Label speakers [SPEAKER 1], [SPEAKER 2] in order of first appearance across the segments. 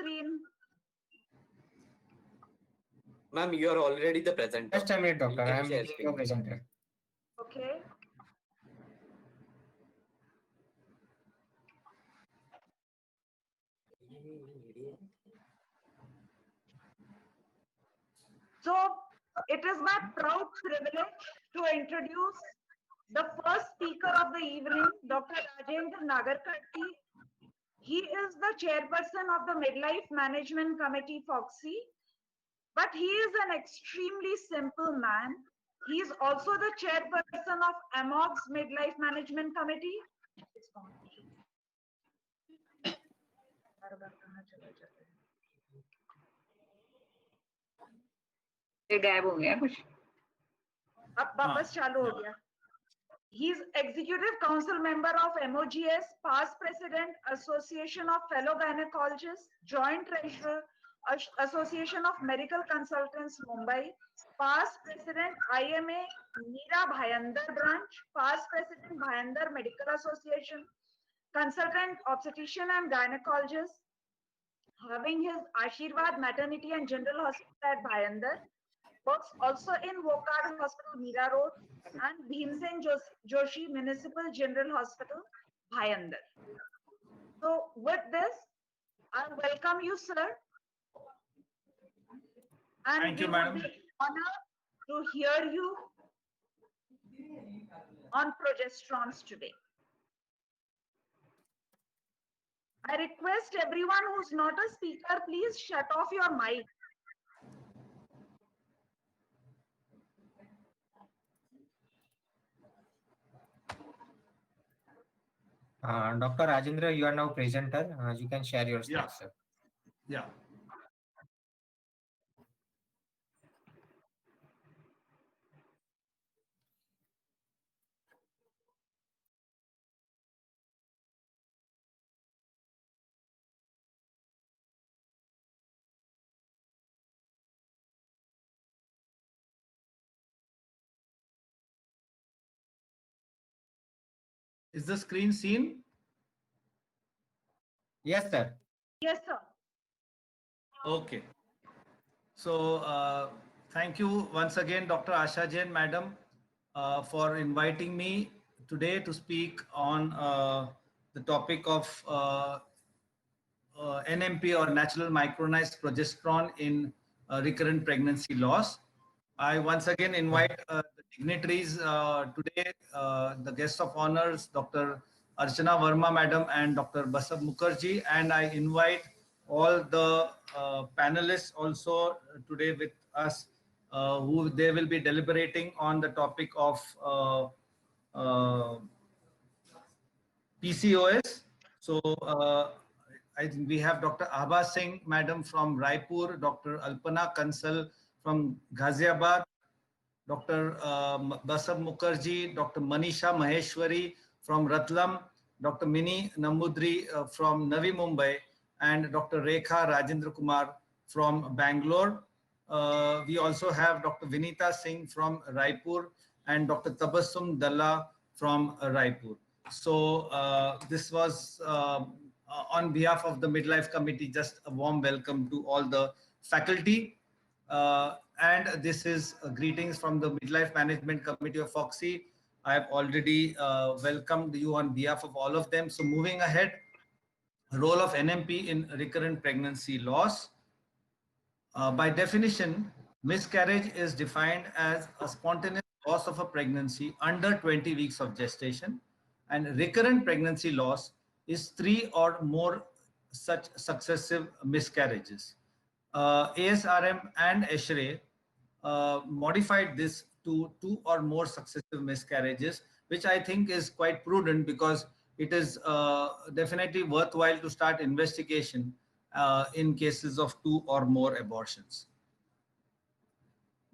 [SPEAKER 1] screen?
[SPEAKER 2] Ma'am, you are already the presenter.
[SPEAKER 3] Just a minute, doctor. I am
[SPEAKER 2] share
[SPEAKER 3] your presenter.
[SPEAKER 1] Okay. So it is my proud privilege to introduce the first speaker of the evening, Dr. Rajendra Nagarkatti. He is the chairperson of the Midlife Management Committee, FOGSI, but he is an extremely simple man. He is also the chairperson of AMOG's Midlife Management Committee.
[SPEAKER 4] गायब हो गया कुछ
[SPEAKER 1] अब वापस चालू हो गया. He is executive council member of MOGS, past president, Association of Fellow Gynecologists, joint treasurer, Association of Medical Consultants, Mumbai, past president, IMA, Meera Bhayandar branch, past president, Bhayandar Medical Association, consultant, obstetrician and gynecologist, having his Ashirwad Maternity and General Hospital at Bhayandar, works also in Wokad Hospital, Meera Road, and Bhimsen Joshi Municipal General Hospital, Bhayandar. So with this, I welcome you, sir. And
[SPEAKER 5] thank you,
[SPEAKER 1] we
[SPEAKER 5] madam.
[SPEAKER 1] would be honored to hear you on progesterones today. I request everyone who's not a speaker, please shut off your mic.
[SPEAKER 3] Dr. Rajendra, you are now presenter. You can share your slides, sir.
[SPEAKER 5] Yeah. Is the screen seen?
[SPEAKER 3] Yes, sir.
[SPEAKER 1] Yes, sir.
[SPEAKER 5] Okay. So thank you once again, Dr. Asha Jain, madam, for inviting me today to speak on the topic of NMP or Natural Micronized Progesterone in recurrent pregnancy loss. I once again invite the dignitaries today, the guests of honors, Dr. Archana Verma madam and Dr. Basab Mukherjee, and I invite all the panelists also today with us, who they will be deliberating on the topic of PCOS. So I think we have Dr. Abha Singh madam from Raipur, Dr. Alpana Kansal from Ghaziabad, Dr. Basab Mukherjee, Dr. Manisha Maheshwari from Ratlam, Dr. Mini Namudri from Navi Mumbai, and Dr. Rekha Rajendra Kumar from Bangalore. We also have Dr. Vinita Singh from Raipur and Dr. Tabassum Dalla from Raipur. So this was on behalf of the Midlife Committee, just a warm welcome to all the faculty. And this is greetings from the Midlife Management Committee of FOGSI. I have already welcomed you on behalf of all of them. So moving ahead, role of NMP in recurrent pregnancy loss. By definition, miscarriage is defined as a spontaneous loss of a pregnancy under 20 weeks of gestation, and recurrent pregnancy loss is 3 or more such successive miscarriages. ASRM and ESHRE modified this to 2 or more successive miscarriages, which I think is quite prudent because it is definitely worthwhile to start investigation in cases of 2 or more abortions.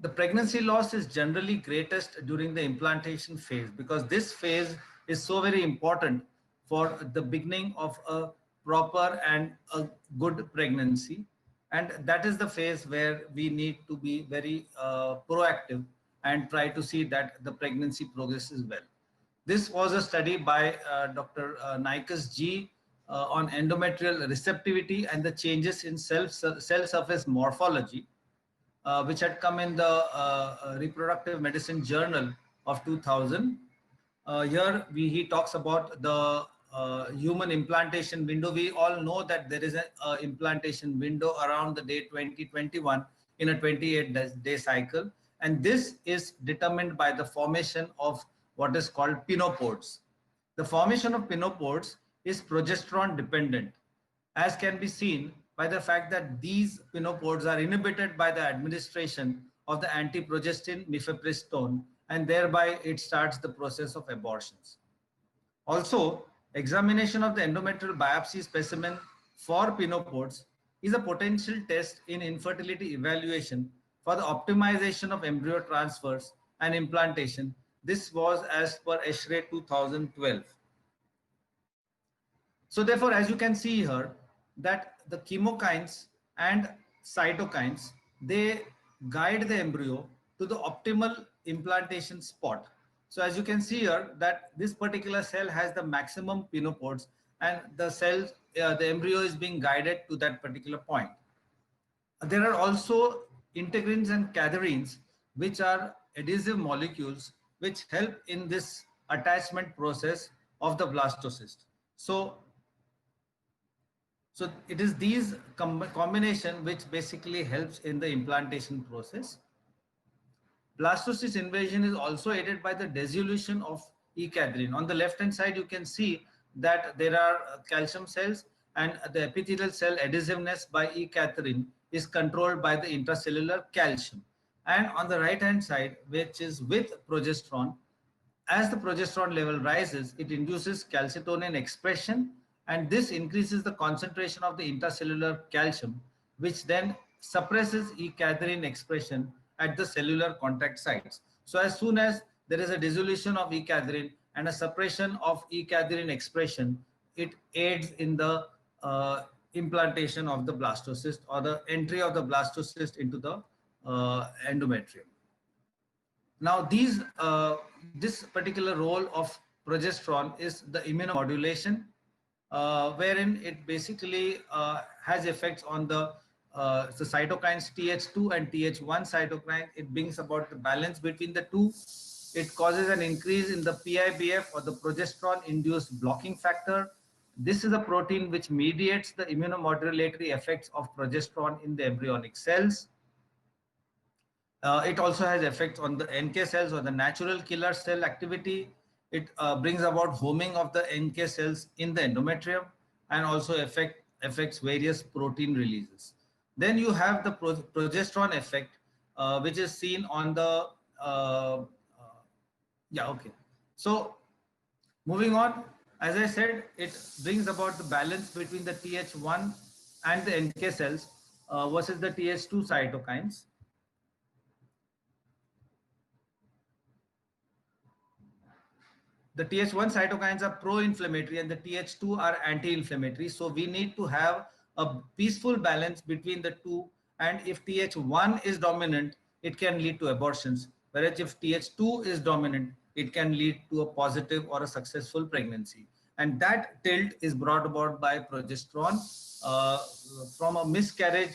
[SPEAKER 5] The pregnancy loss is generally greatest during the implantation phase because this phase is so very important for the beginning of a proper and a good pregnancy. And that is the phase where we need to be very proactive and try to see that the pregnancy progresses well. This was a study by Dr. Naikas G on endometrial receptivity and the changes in cell surface morphology, which had come in the Reproductive Medicine Journal of 2000. Here he talks about the human implantation window. We all know that there is an implantation window around the day 2021 in a 28-day cycle, and this is determined by the formation of what is called pinopodes. The formation of pinopodes is progesterone dependent, as can be seen by the fact that these pinopodes are inhibited by the administration of the antiprogestin mifepristone, and thereby it starts the process of abortions. Also, examination of the endometrial biopsy specimen for pinopodes is a potential test in infertility evaluation for the optimization of embryo transfers and implantation. This was as per ESHRE 2012. So therefore, as you can see here, that the chemokines and cytokines, they guide the embryo to the optimal implantation spot. So as you can see here, that this particular cell has the maximum pinopodes, and the cells, the embryo is being guided to that particular point. There are also integrins and cadherins, which are adhesive molecules which help in this attachment process of the blastocyst. So it is these combination which basically helps in the implantation process. Blastocyst invasion is also aided by the dissolution of E-cadherin. On the left hand side, you can see that there are calcium cells, and the epithelial cell adhesiveness by E-cadherin is controlled by the intracellular calcium. And on the right hand side, which is with progesterone, as the progesterone level rises, it induces calcitonin expression, and this increases the concentration of the intracellular calcium, which then suppresses E-cadherin expression at the cellular contact sites. So as soon as there is a dissolution of E-cadherin and a suppression of E-cadherin expression, it aids in the implantation of the blastocyst, or the entry of the blastocyst into the endometrium. Now this particular role of progesterone is the immunomodulation, wherein it basically has effects on the cytokines Th2 and Th1 cytokine. It brings about the balance between the two. It causes an increase in the PIBF, or the progesterone induced blocking factor. This is a protein which mediates the immunomodulatory effects of progesterone in the embryonic cells. It also has effects on the NK cells, or the natural killer cell activity. It brings about homing of the NK cells in the endometrium, and also affects various protein releases. Then you have the progesterone effect, which is seen on the So moving on, as I said, it brings about the balance between the Th1 and the NK cells versus the Th2 cytokines. The Th1 cytokines are pro-inflammatory and the Th2 are anti-inflammatory. So we need to have a peaceful balance between the two. And if Th1 is dominant, it can lead to abortions. Whereas if Th2 is dominant, it can lead to a positive or a successful pregnancy. And that tilt is brought about by progesterone, from a miscarriage,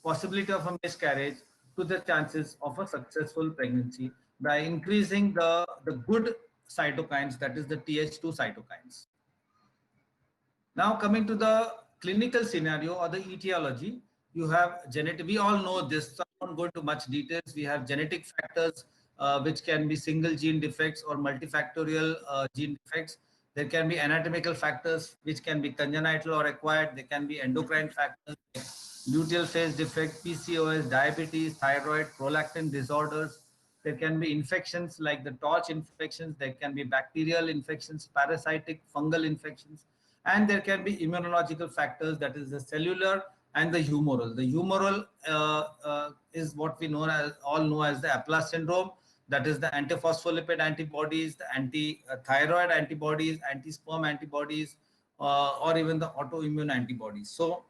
[SPEAKER 5] possibility of a miscarriage, to the chances of a successful pregnancy by increasing the good cytokines, that is the Th2 cytokines. Now coming to the clinical scenario or the etiology, you have genetic, we all know this, so I won't go into much details. We have genetic factors which can be single gene defects or multifactorial gene defects. There can be anatomical factors which can be congenital or acquired. There can be endocrine factors like luteal phase defect, PCOS, diabetes, thyroid, prolactin disorders. There can be infections like the torch infections. There can be bacterial infections, parasitic, fungal infections, and there can be immunological factors, that is the cellular and the humoral. The humoral is what we all know as the Apla's syndrome. That is the antiphospholipid antibodies, the anti-thyroid antibodies, anti-sperm antibodies, or even the autoimmune antibodies. So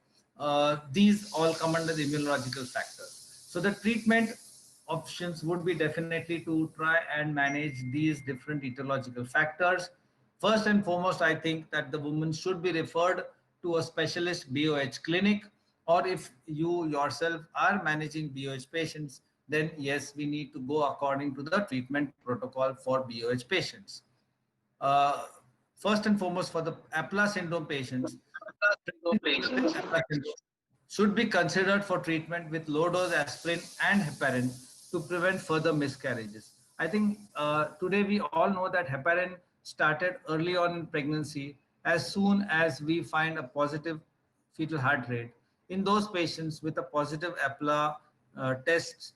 [SPEAKER 5] these all come under the immunological factors. So the treatment options would be definitely to try and manage these different etiological factors. First and foremost, I think that the woman should be referred to a specialist BOH clinic, or if you yourself are managing BOH patients, then yes, we need to go according to the treatment protocol for BOH patients. First and foremost, for the APLA syndrome patients, should be considered for treatment with low dose aspirin and heparin to prevent further miscarriages. I think today we all know that heparin started early on in pregnancy. As soon as we find a positive fetal heart rate, in those patients with a positive APLA test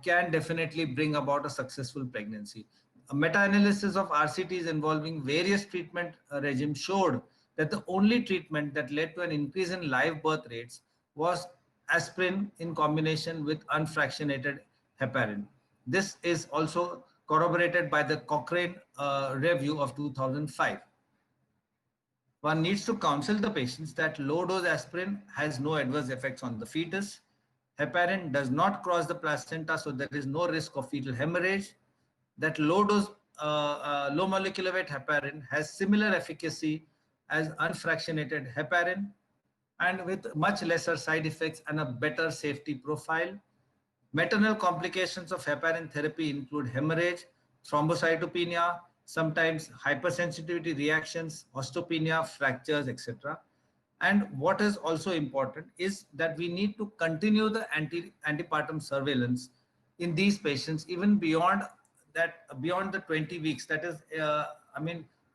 [SPEAKER 5] can definitely bring about a successful pregnancy. A meta-analysis of RCTs involving various treatment regimes showed that the only treatment that led to an increase in live birth rates was aspirin in combination with unfractionated heparin. This is also corroborated by the Cochrane review of 2005. One needs to counsel the patients that low dose aspirin has no adverse effects on the fetus. Heparin does not cross the placenta, so there is no risk of fetal hemorrhage. That low dose, low molecular weight heparin has similar efficacy as unfractionated heparin, and with much lesser side effects and a better safety profile. Maternal complications of heparin therapy include hemorrhage, thrombocytopenia, sometimes hypersensitivity reactions, osteopenia, fractures, etc. And what is also important is that we need to continue the antepartum surveillance in these patients even beyond that, beyond the 20 weeks. That is,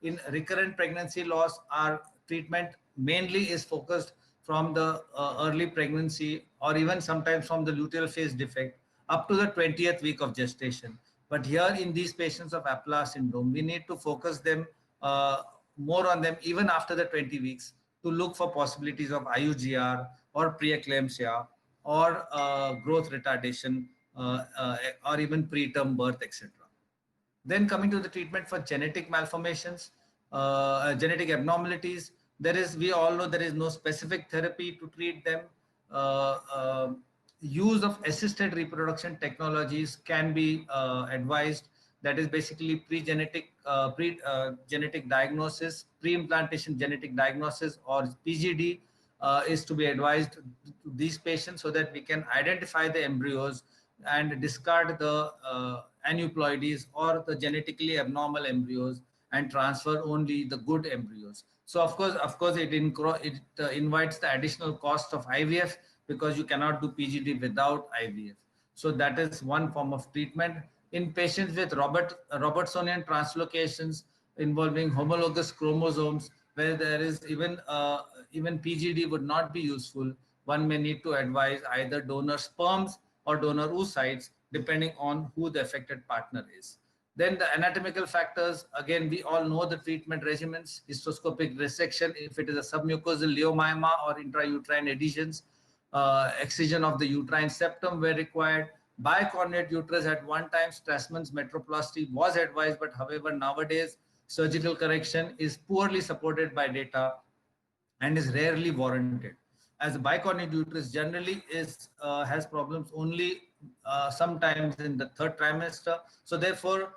[SPEAKER 5] in recurrent pregnancy loss, our treatment mainly is focused from the early pregnancy, or even sometimes from the luteal phase defect up to the 20th week of gestation. But here in these patients of APLA syndrome, we need to focus them more on them even after the 20 weeks to look for possibilities of IUGR or preeclampsia or growth retardation or even preterm birth, etc. Then coming to the treatment for genetic malformations, genetic abnormalities, we all know there is no specific therapy to treat them. Use of assisted reproduction technologies can be advised. That is basically genetic diagnosis, pre-implantation genetic diagnosis, or PGD is to be advised to these patients so that we can identify the embryos and discard the aneuploidies or the genetically abnormal embryos and transfer only the good embryos. So of course, it invites the additional cost of IVF, because you cannot do PGD without IVF. So that is one form of treatment. In patients with Robertsonian translocations involving homologous chromosomes, where there is even PGD would not be useful, one may need to advise either donor sperms or donor oocytes, depending on who the affected partner is. Then the anatomical factors, again, we all know the treatment regimens: histoscopic resection if it is a submucosal leiomyoma or intrauterine adhesions, excision of the uterine septum where required. Bicornuate uterus at one time, Strassman's metroplasty was advised, but however, nowadays surgical correction is poorly supported by data and is rarely warranted, as a bicornuate uterus generally has problems only sometimes in the third trimester. So therefore,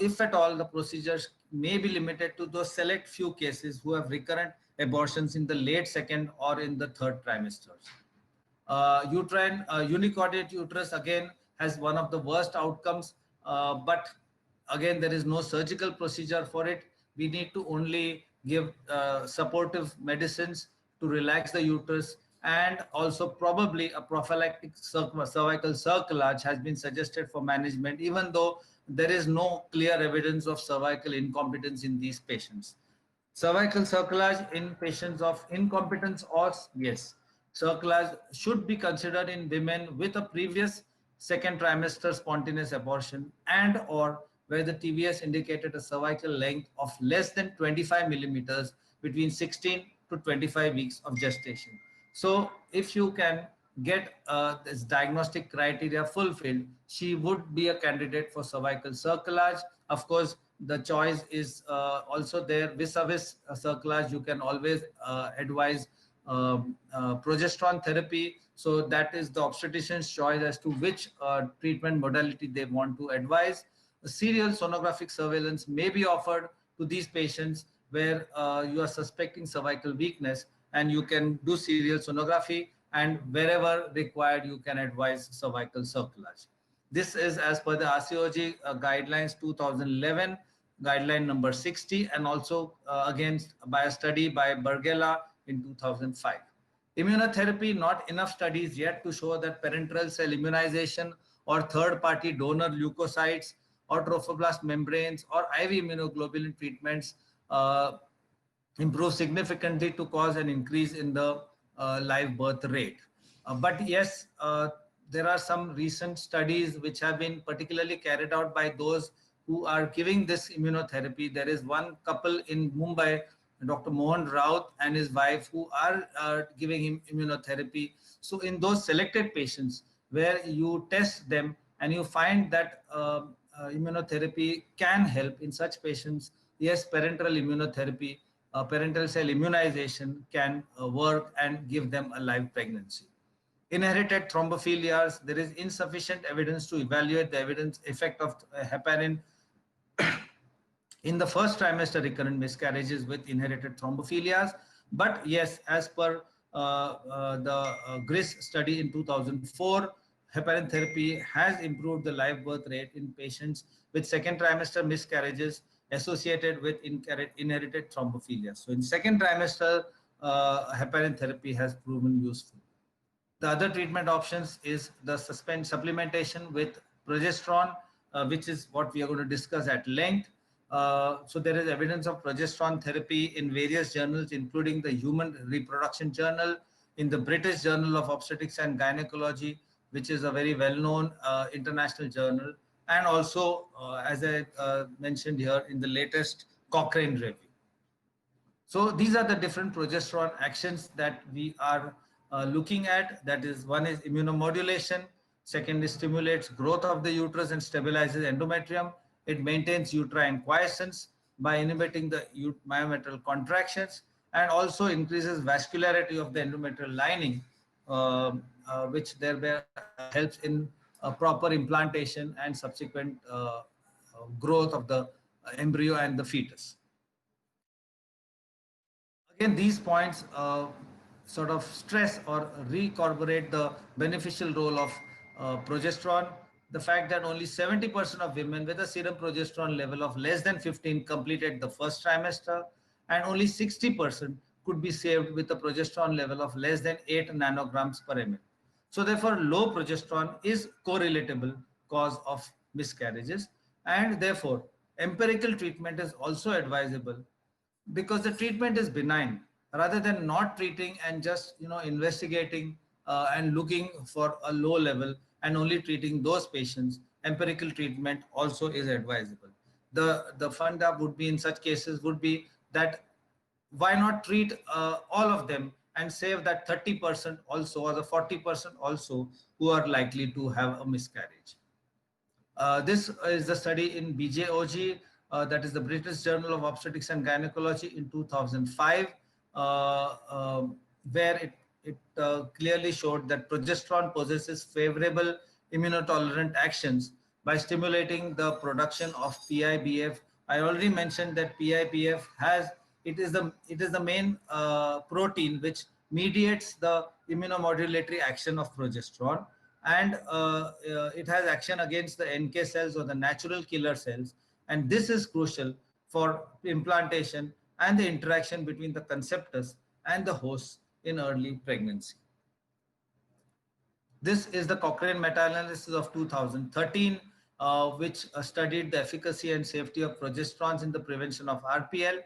[SPEAKER 5] if at all, the procedures may be limited to those select few cases who have recurrent abortions in the late second or in the third trimesters. Unicoordinate uterus again has one of the worst outcomes, but again, there is no surgical procedure for it. We need to only give supportive medicines to relax the uterus, and also probably a prophylactic cervical cerclage has been suggested for management, even though there is no clear evidence of cervical incompetence in these patients. Cervical cerclage in patients of incompetence, or yes, cerclage should be considered in women with a previous second trimester spontaneous abortion and or where the TVS indicated a cervical length of less than 25 millimeters between 16 to 25 weeks of gestation. So if you can get this diagnostic criteria fulfilled, she would be a candidate for cervical cerclage. Of course, the choice is also there. Vis-a-vis cerclage, you can always advise progesterone therapy. So that is the obstetrician's choice as to which treatment modality they want to advise. A serial sonographic surveillance may be offered to these patients where you are suspecting cervical weakness, and you can do serial sonography, and wherever required, you can advise cervical circulage. This is as per the RCOG guidelines 2011, guideline number 60, and also again by a study by Bergela in 2005. Immunotherapy, not enough studies yet to show that parenteral cell immunization or third-party donor leukocytes or trophoblast membranes or IV immunoglobulin treatments improve significantly to cause an increase in the live birth rate. But yes, there are some recent studies which have been particularly carried out by those who are giving this immunotherapy. There is one couple in Mumbai, Dr. Mohan Raut and his wife, who are giving him immunotherapy. So in those selected patients where you test them and you find that immunotherapy can help in such patients, yes, parenteral immunotherapy, parental cell immunization can work and give them a live pregnancy. Inherited thrombophilias, there is insufficient evidence to evaluate the effect of heparin in the first trimester recurrent miscarriages with inherited thrombophilias. But yes, as per the GRIS study in 2004, heparin therapy has improved the live birth rate in patients with second trimester miscarriages associated with inherited thrombophilia. So in second trimester, heparin therapy has proven useful. The other treatment options is the supplementation with progesterone, which is what we are going to discuss at length. So there is evidence of progesterone therapy in various journals, including the Human Reproduction Journal, in the British Journal of Obstetrics and Gynecology, which is a very well-known international journal, and also, as I mentioned here, in the latest Cochrane review. So these are the different progesterone actions that we are looking at. That is, one is immunomodulation, second is stimulates growth of the uterus and stabilizes endometrium. It maintains uterine quiescence by inhibiting the myometrial contractions, and also increases vascularity of the endometrial lining, which thereby helps in proper implantation and subsequent growth of the embryo and the fetus. Again, these points sort of stress or recorroborate the beneficial role of progesterone. The fact that only 70% of women with a serum progesterone level of less than 15 completed the first trimester, and only 60% could be saved with a progesterone level of less than 8 nanograms per ml. So therefore, low progesterone is correlatable cause of miscarriages, and therefore empirical treatment is also advisable, because the treatment is benign, rather than not treating and just investigating and looking for a low level and only treating those patients. Empirical treatment also is advisable. The funda would be in such cases would be that why not treat all of them and save that 30% also, or the 40% also, who are likely to have a miscarriage. This is the study in BJOG, that is the British Journal of Obstetrics and Gynecology in 2005, where it clearly showed that progesterone possesses favorable immunotolerant actions by stimulating the production of PIBF. I already mentioned that PIBF it is the main protein which mediates the immunomodulatory action of progesterone, and it has action against the NK cells or the natural killer cells, and this is crucial for implantation and the interaction between the conceptus and the host in early pregnancy. This is the Cochrane meta-analysis of 2013, which studied the efficacy and safety of progesterones in the prevention of RPL.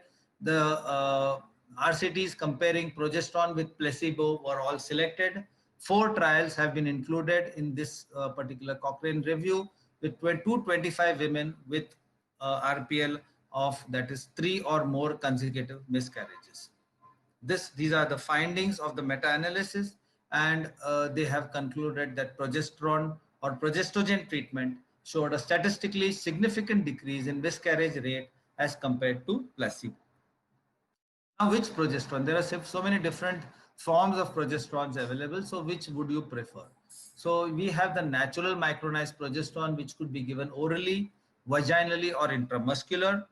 [SPEAKER 5] The RCTs comparing progesterone with placebo were all selected. 4 trials have been included in this particular Cochrane review, with 225 women with RPL of, that is, 3 or more consecutive miscarriages. These are the findings of the meta-analysis, and they have concluded that progesterone or progestogen treatment showed a statistically significant decrease in miscarriage rate as compared to placebo. Now, which progesterone? There are so many different forms of progesterones available. So which would you prefer? So we have the natural micronized progesterone, which could be given orally, vaginally, or intramuscular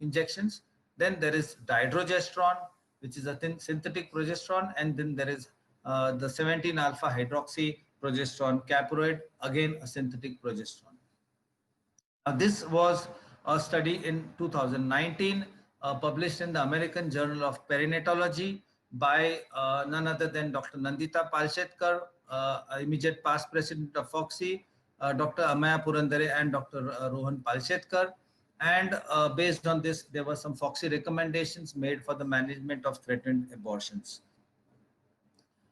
[SPEAKER 5] injections. Then there is dihydrogesterone, which is a synthetic progesterone, and then there is the 17 alpha hydroxy progesterone caproate, again a synthetic progesterone. This was a study in 2019 published in the American Journal of Perinatology by none other than Dr. Nandita Palshetkar, immediate past president of FOGSI, Dr. Amaya Purandare, and Dr. Rohan Palshetkar. And based on this, there were some FOGSI recommendations made for the management of threatened abortions.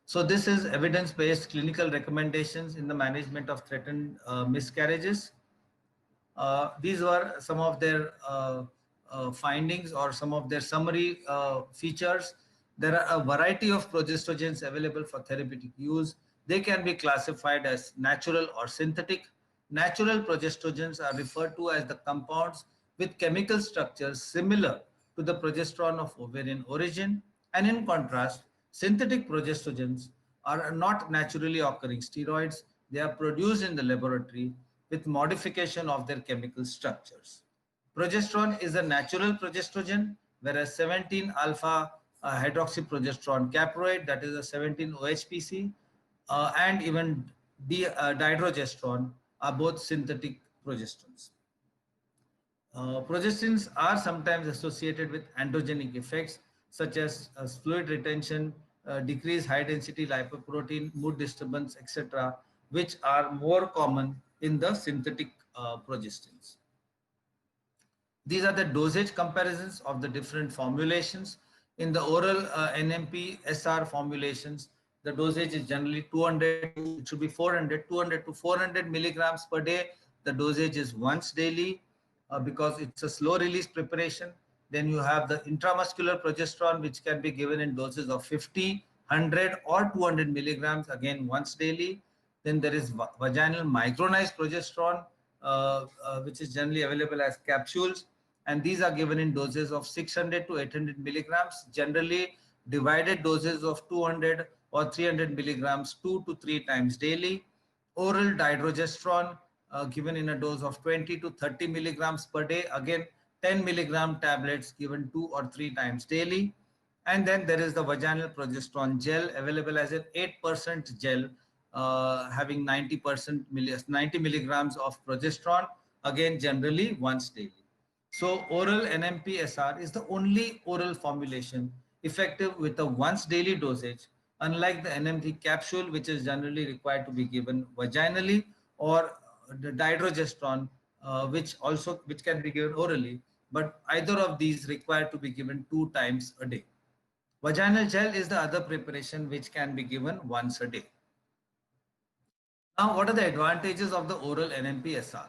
[SPEAKER 5] So this is evidence-based clinical recommendations in the management of threatened miscarriages. These were some of their findings or some of their summary features. There are a variety of progestogens available for therapeutic use. They can be classified as natural or synthetic. Natural progestogens are referred to as the compounds with chemical structures similar to the progesterone of ovarian origin. And in contrast, synthetic progestogens are not naturally occurring steroids. They are produced in the laboratory with modification of their chemical structures. Progesterone is a natural progestogen, whereas 17 alpha hydroxyprogesterone caproate, that is a 17 OHPC, and even dihydrogesterone are both synthetic progesterones. Progesterones are sometimes associated with androgenic effects such as fluid retention, decreased high density lipoprotein, mood disturbance, etc., which are more common in the synthetic progesterones. These are the dosage comparisons of the different formulations. In the oral NMP SR formulations, the dosage is generally 200, it should be 200 to 400 milligrams per day. The dosage is once daily because it's a slow release preparation. Then you have the intramuscular progesterone, which can be given in doses of 50, 100 or 200 milligrams, again once daily. Then there is vaginal micronized progesterone, which is generally available as capsules. And these are given in doses of 600 to 800 milligrams, generally divided doses of 200 or 300 milligrams 2 to 3 times daily. Oral dihydrogesterone given in a dose of 20 to 30 milligrams per day, again 10 milligram tablets given 2 or 3 times daily. And then there is the vaginal progesterone gel available as an 8% gel having 90 milligrams of progesterone, again generally once daily. So oral NMP SR is the only oral formulation effective with a once daily dosage, unlike the NMP capsule, which is generally required to be given vaginally, or the dihydrogesterone, which can be given orally, but either of these required to be given 2 times a day. Vaginal gel is the other preparation which can be given once a day. Now, what are the advantages of the oral NMP SR?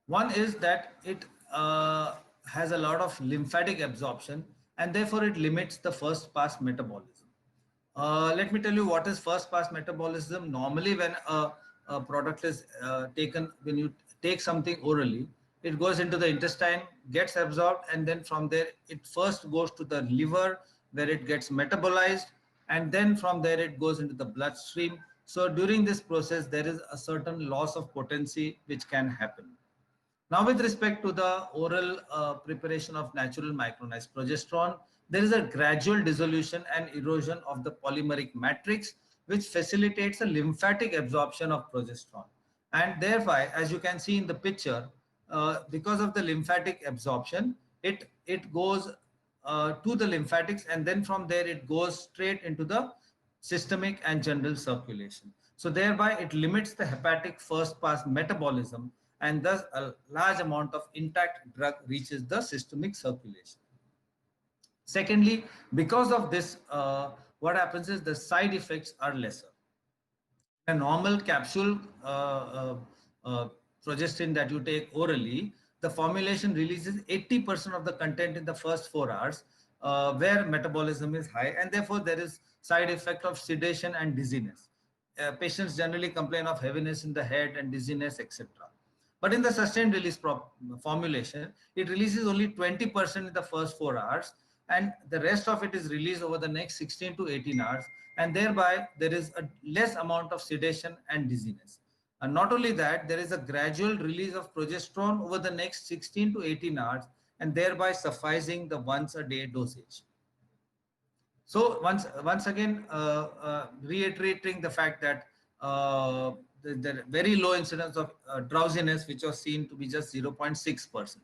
[SPEAKER 5] One is that it has a lot of lymphatic absorption, and therefore it limits the first pass metabolism. Let me tell you what is first pass metabolism. Normally when a product is taken, when you take something orally, it goes into the intestine, gets absorbed, and then from there it first goes to the liver where it gets metabolized, and then from there it goes into the bloodstream. So during this process there is a certain loss of potency which can happen. Now, with respect to the oral preparation of natural micronized progesterone, there is a gradual dissolution and erosion of the polymeric matrix, which facilitates a lymphatic absorption of progesterone. And thereby, as you can see in the picture, because of the lymphatic absorption, it goes to the lymphatics, and then from there it goes straight into the systemic and general circulation. So thereby it limits the hepatic first pass metabolism, and thus a large amount of intact drug reaches the systemic circulation. Secondly, because of this, what happens is the side effects are lesser. A normal capsule progesterone that you take orally, the formulation releases 80% of the content in the first 4 hours, where metabolism is high, and therefore there is side effect of sedation and dizziness. Patients generally complain of heaviness in the head and dizziness, etc. But in the sustained release formulation, it releases only 20% in the first 4 hours, and the rest of it is released over the next 16 to 18 hours, and thereby there is a less amount of sedation and dizziness. And not only that, there is a gradual release of progesterone over the next 16 to 18 hours, and thereby sufficing the once a day dosage. So once again, reiterating the fact that the very low incidence of drowsiness, which was seen to be just 0.6%.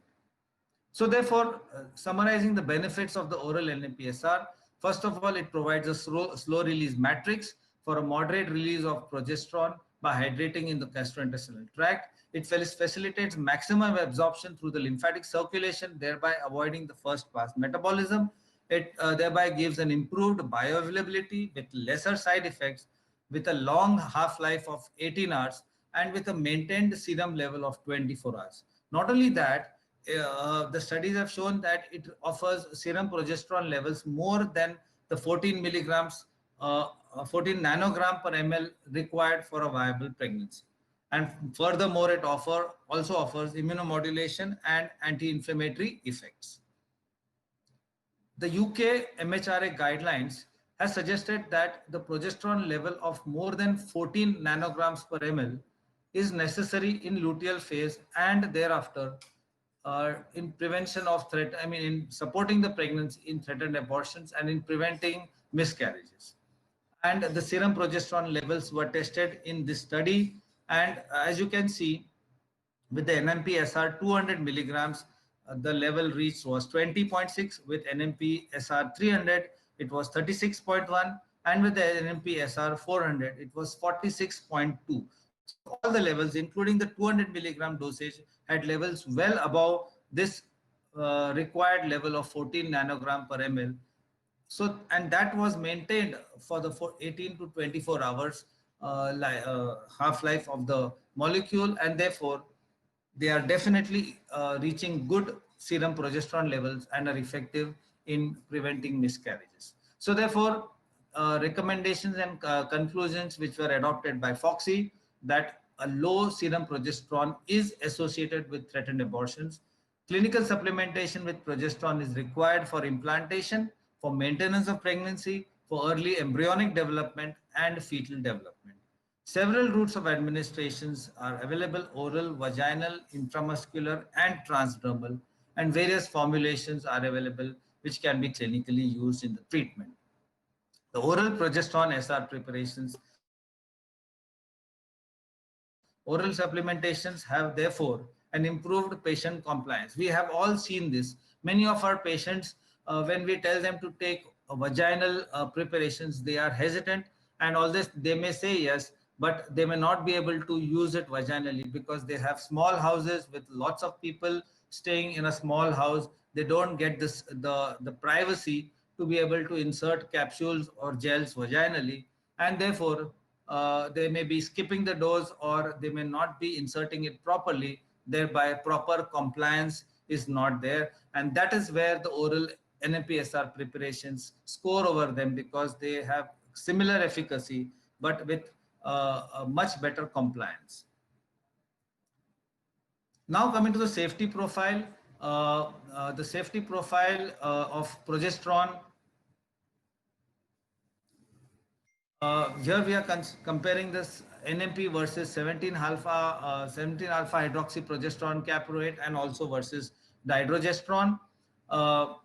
[SPEAKER 5] So therefore, summarizing the benefits of the oral NMP-SR, first of all, it provides a slow release matrix for a moderate release of progesterone by hydrating in the gastrointestinal tract. It facilitates maximum absorption through the lymphatic circulation, thereby avoiding the first pass metabolism. It thereby gives an improved bioavailability with lesser side effects, with a long half-life of 18 hours and with a maintained serum level of 24 hours. Not only that, the studies have shown that it offers serum progesterone levels more than the 14 milligrams, 14 nanogram per ml required for a viable pregnancy. And furthermore, it also offers immunomodulation and anti-inflammatory effects. The UK MHRA guidelines has suggested that the progesterone level of more than 14 nanograms per ml is necessary in luteal phase and thereafter in prevention of in supporting the pregnancy in threatened abortions and in preventing miscarriages. And the serum progesterone levels were tested in this study. And as you can see, with the NMP-SR 200 milligrams, the level reached was 20.6. With NMP-SR 300, it was 36.1. And with the NMP-SR 400, it was 46.2. So all the levels, including the 200 milligram dosage, had levels well above this required level of 14 nanogram per ml. So, and that was maintained for the 18 to 24 hours half-life of the molecule, and therefore they are definitely reaching good serum progesterone levels and are effective in preventing miscarriages. So therefore, recommendations and conclusions which were adopted by FOGSI, that a low serum progesterone is associated with threatened abortions. Clinical supplementation with progesterone is required for implantation, for maintenance of pregnancy, for early embryonic development and fetal development. Several routes of administrations are available: oral, vaginal, intramuscular and transdermal, and various formulations are available which can be clinically used in the treatment. The oral progesterone SR preparations, oral supplementations have therefore an improved patient compliance. We have all seen this. Many of our patients, when we tell them to take vaginal preparations, they are hesitant, and all this, they may say yes, but they may not be able to use it vaginally because they have small houses with lots of people staying in a small house. They don't get the privacy to be able to insert capsules or gels vaginally, and therefore they may be skipping the dose or they may not be inserting it properly, thereby proper compliance is not there. And that is where the oral NMP-SR preparations score over them, because they have similar efficacy but with a much better compliance. Now coming to the safety profile, the safety profile of progesterone. Here we are comparing this NMP versus 17 alpha hydroxyprogesterone caproate and also versus dihydrogesterone.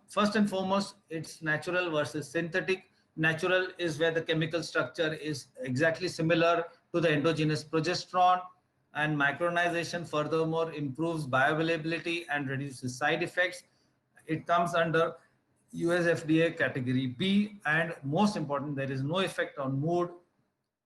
[SPEAKER 5] First and foremost, it's natural versus synthetic. Natural is where the chemical structure is exactly similar to the endogenous progesterone, and micronization furthermore improves bioavailability and reduces side effects. It comes under US FDA category B, and most important, there is no effect on mood,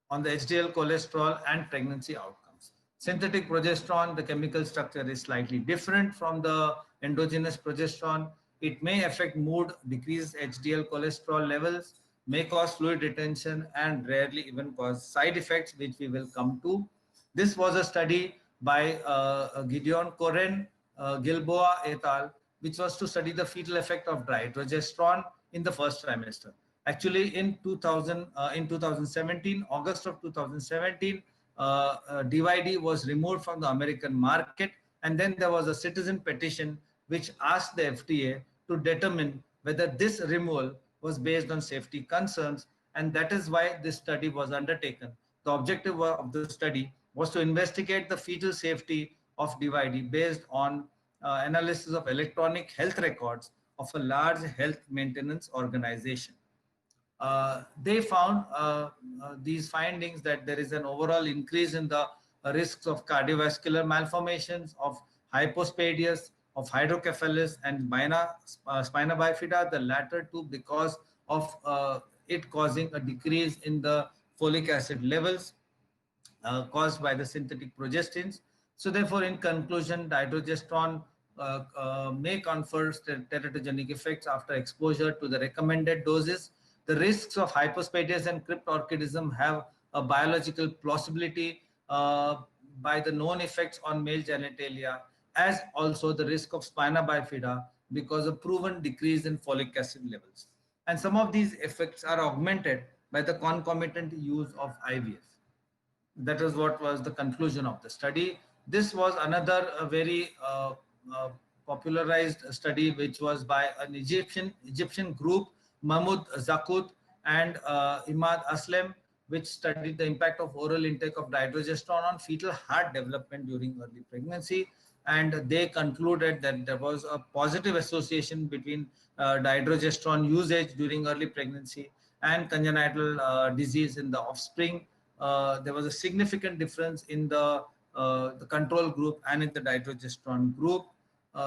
[SPEAKER 5] on the HDL cholesterol and pregnancy outcomes. Synthetic progesterone, the chemical structure is slightly different from the endogenous progesterone. It may affect mood, decrease HDL cholesterol levels, may cause fluid retention, and rarely even cause side effects, which we will come to. This was a study by Gideon Coren, Gilboa et al., which was to study the fetal effect of dihydrogesterone in the first trimester. Actually, in 2017, August of 2017, DYD was removed from the American market, and then there was a citizen petition which asked the FDA to determine whether this removal was based on safety concerns, and that is why this study was undertaken. The objective of the study was to investigate the fetal safety of DYD based on analysis of electronic health records of a large health maintenance organization. They found these findings that there is an overall increase in the risks of cardiovascular malformations, of hypospadias, of hydrocephalus and spina bifida, the latter two because of it causing a decrease in the folic acid levels caused by the synthetic progestins. So therefore, in conclusion, dydrogesterone may confer teratogenic effects after exposure to the recommended doses. The risks of hypospadias and cryptorchidism have a biological plausibility by the known effects on male genitalia, as also the risk of spina bifida because of proven decrease in folic acid levels. And some of these effects are augmented by the concomitant use of IVF. That is what was the conclusion of the study. This was another very popularized study, which was by an Egyptian group, Mahmoud Zakut and Imad Aslem, which studied the impact of oral intake of dydrogesterone on fetal heart development during early pregnancy. And they concluded that there was a positive association between dydrogesterone usage during early pregnancy and congenital disease in the offspring. There was a significant difference in the control group and in the dydrogesterone group.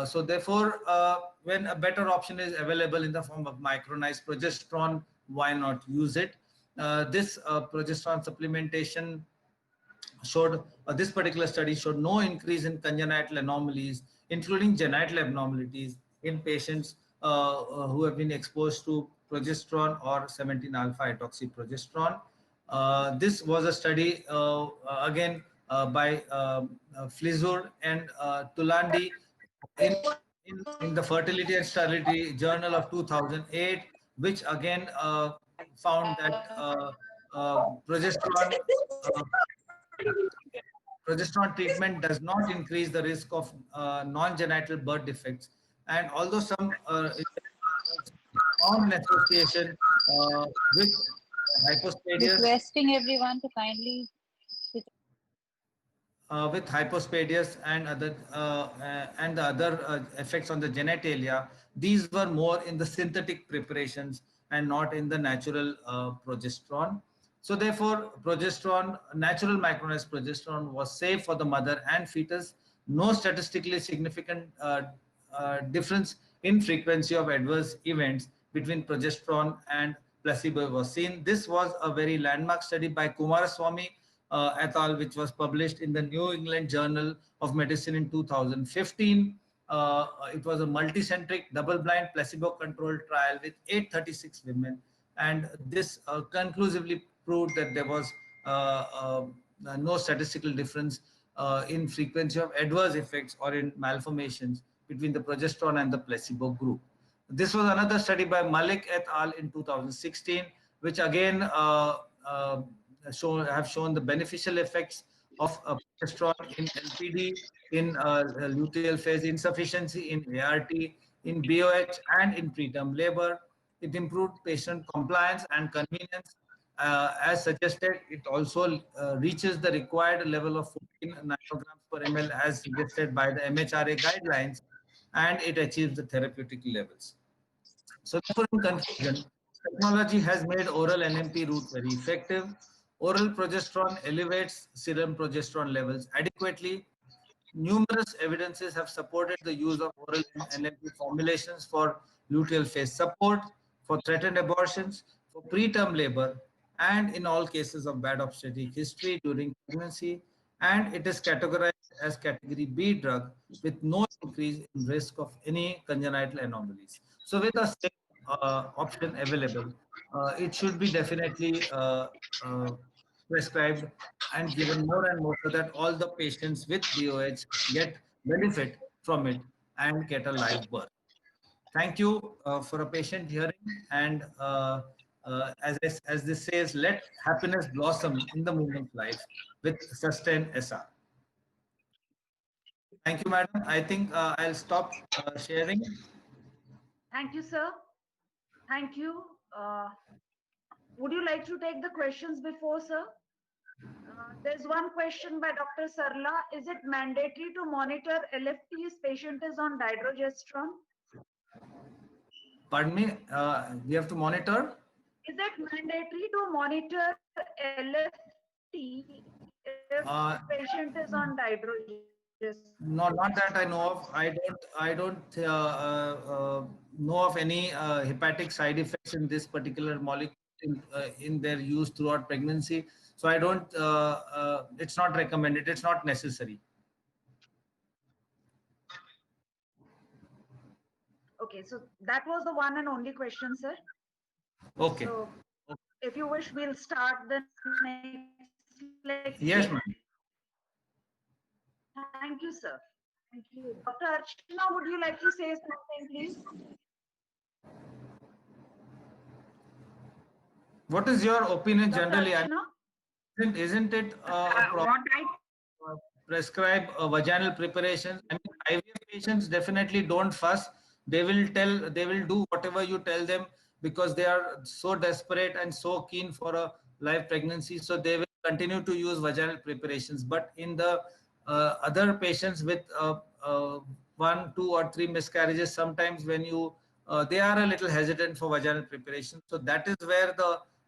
[SPEAKER 5] So therefore, when a better option is available in the form of micronized progesterone, why not use it? This progesterone supplementation showed, this particular study showed no increase in congenital anomalies, including genital abnormalities in patients who have been exposed to progesterone or 17-alpha hydroxyprogesterone. This was a study again by Flizur and Tulandi in the Fertility and Sterility Journal of 2008, which again found that progesterone treatment does not increase the risk of non-genital birth defects. And although some found an association with hypospadias,
[SPEAKER 4] Requesting everyone to kindly
[SPEAKER 5] with hypospadias and the other effects on the genitalia, these were more in the synthetic preparations and not in the natural progesterone. So therefore, progesterone, natural micronized progesterone, was safe for the mother and fetus. No statistically significant difference in frequency of adverse events between progesterone and placebo was seen. This was a very landmark study by Kumaraswamy et al., which was published in the New England Journal of Medicine in 2015. It was a multicentric, double-blind, placebo-controlled trial with 836 women, and this conclusively proved that there was no statistical difference in frequency of adverse effects or in malformations between the progesterone and the placebo group. This was another study by Malik et al. In 2016, which again have shown the beneficial effects of progesterone in LPD, in luteal phase insufficiency, in ART, in BOH, and in preterm labor. It improved patient compliance and convenience. As suggested, it also reaches the required level of 14 nanograms per ml as suggested by the MHRA guidelines, and it achieves the therapeutic levels. So therefore, in conclusion, technology has made oral NMP route very effective. Oral progesterone elevates serum progesterone levels adequately. Numerous evidences have supported the use of oral NMP formulations for luteal phase support, for threatened abortions, for preterm labor, and in all cases of bad obstetric history during pregnancy. And it is categorized as category B drug with no increase in risk of any congenital anomalies. So with a safe option available, it should be definitely prescribed and given more and more so that all the patients with BOH get benefit from it and get a live birth. Thank you for a patient hearing, and as this says, let happiness blossom in the woman's life with Sustain SR. Thank you, madam. I think I'll stop sharing.
[SPEAKER 1] Thank you, sir. Thank you. Would you like to take the questions before, sir? There's one question by Dr. Sarla. Is it mandatory to monitor LFTs patient is on dydrogesterone?
[SPEAKER 5] Pardon me, we have to monitor?
[SPEAKER 1] Is it mandatory to monitor LFT if patient is on dydrogesterone?
[SPEAKER 5] No, not that I know of. I don't know of any hepatic side effects in this particular molecule in their use throughout pregnancy. So I don't. It's not recommended. It's not necessary.
[SPEAKER 1] Okay, so that was the one and only question, sir.
[SPEAKER 5] Okay.
[SPEAKER 1] So if you wish, we'll start the next lecture.
[SPEAKER 5] Yes, ma'am.
[SPEAKER 1] Thank you, sir. Thank you. Dr. Archana, would you like to say something, please?
[SPEAKER 5] What is your opinion
[SPEAKER 1] Dr.
[SPEAKER 5] generally?
[SPEAKER 1] Archana?
[SPEAKER 5] Isn't it a problem?
[SPEAKER 1] What
[SPEAKER 5] Prescribe vaginal preparations. I mean, IVF patients definitely don't fuss. They will do whatever you tell them because they are so desperate and so keen for a live pregnancy. So they will continue to use vaginal preparations. But in the other patients with 1, 2, or 3 miscarriages, sometimes when you they are a little hesitant for vaginal preparation. So that is where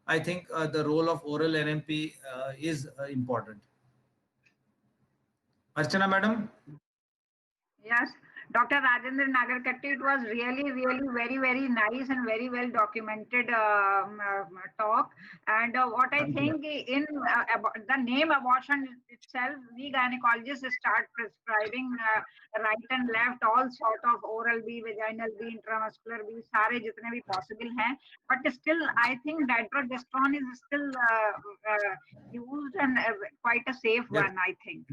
[SPEAKER 5] I think the role of oral NMP is important. Archana madam?
[SPEAKER 6] Yes, Dr. Rajendra Nagarkatti, it was really, very, very nice and very well documented talk. And what I think in the name abortion itself, we gynecologists start prescribing right and left, all sort of oral B, vaginal B, intramuscular B, सारे जितने भी possible हैं. But still, I think dydrogesterone is still used and quite a safe one, I think.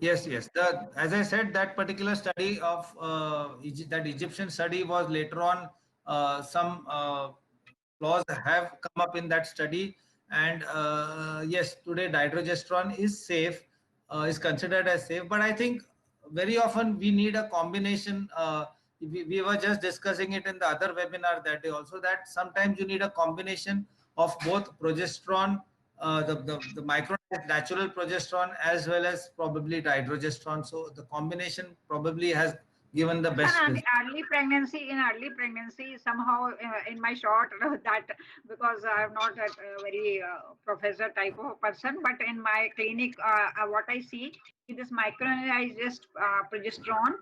[SPEAKER 5] Yes. Yes. As I said, that particular study of that Egyptian study was later on some flaws have come up in that study, and yes, today dydrogesterone is safe, is considered as safe. But I think very often we need a combination. We were just discussing it in the other webinar that day also, that sometimes you need a combination of both progesterone, the micronized natural progesterone, as well as probably dydrogesterone. So the combination probably has given the best result.
[SPEAKER 6] In early pregnancy, somehow in my short that, because I'm not a very professor type of person, but in my clinic, what I see is this micronized progesterone,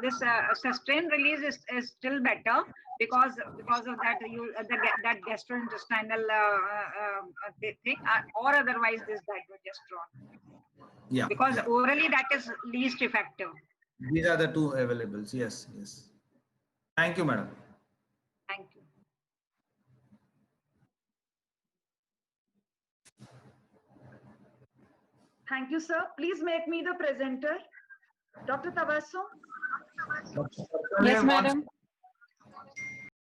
[SPEAKER 6] this sustained release is still better because of that that gastrointestinal thing, or otherwise this dydrogesterone.
[SPEAKER 5] Yeah.
[SPEAKER 6] Because orally that is least effective.
[SPEAKER 5] These are the two availables. Yes. Thank you, madam.
[SPEAKER 6] Thank you.
[SPEAKER 1] Thank you, sir. Please make me the presenter. Dr. Tabassum?
[SPEAKER 4] Yes, madam.